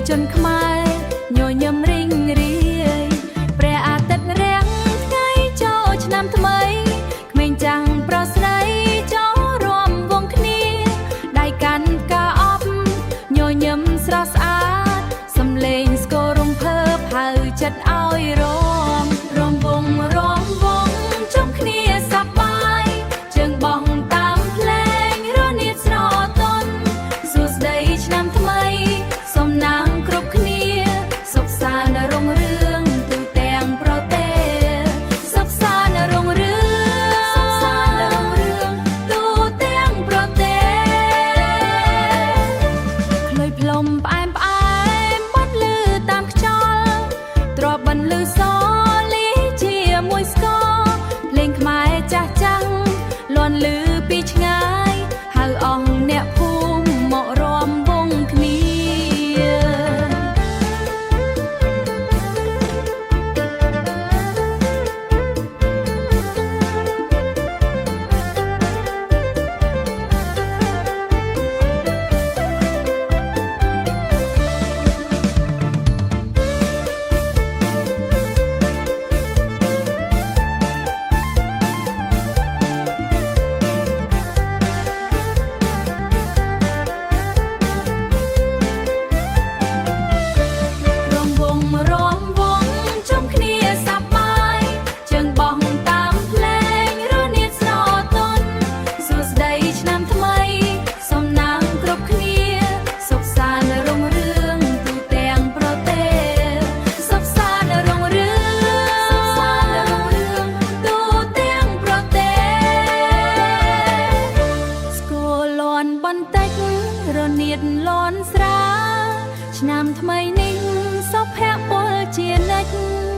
ជនខ្មែរញញឹមរីងរាយព្រះអាទិត្យរាំងថ្ងៃចូលឆ្នាំថ្មីក្មេងចាំងប្រុសស្រីចូលរួមវងគ្នាដៃកាន់ផ្កាអប់ញញឹមស្រស់ស្អាតសំឡេងស្គររំភើបហៅចិត្តឲ្យរំវងជុំគ្នាសប្បាយជើងបោះតាមភ្លេងរនាតស្រទន់សួស្ដីឆ្នាំថ្មីសូមណាំគ្រប់គ្នាសុខសាន្តរុងរឿងទូទាំងប្រទេសសុខសាន្តរុងរឿងទូទាំងប្រទេសក្លុយផ្លុំផ្អែមបាត់លឺតាមខ្យល់ទ្របបន្លឺសលីជាមួយស្គរភ្លេងខ្មែរចាស់ចាំងលាន់លឺពីឆ្ងាយហៅអស់អ្នកភូមិមករួមវងគ្នាបន្តិចរនាតលាន់ស្រាឆ្នាំថ្មីនេះសុភមង្គលជានិច្ច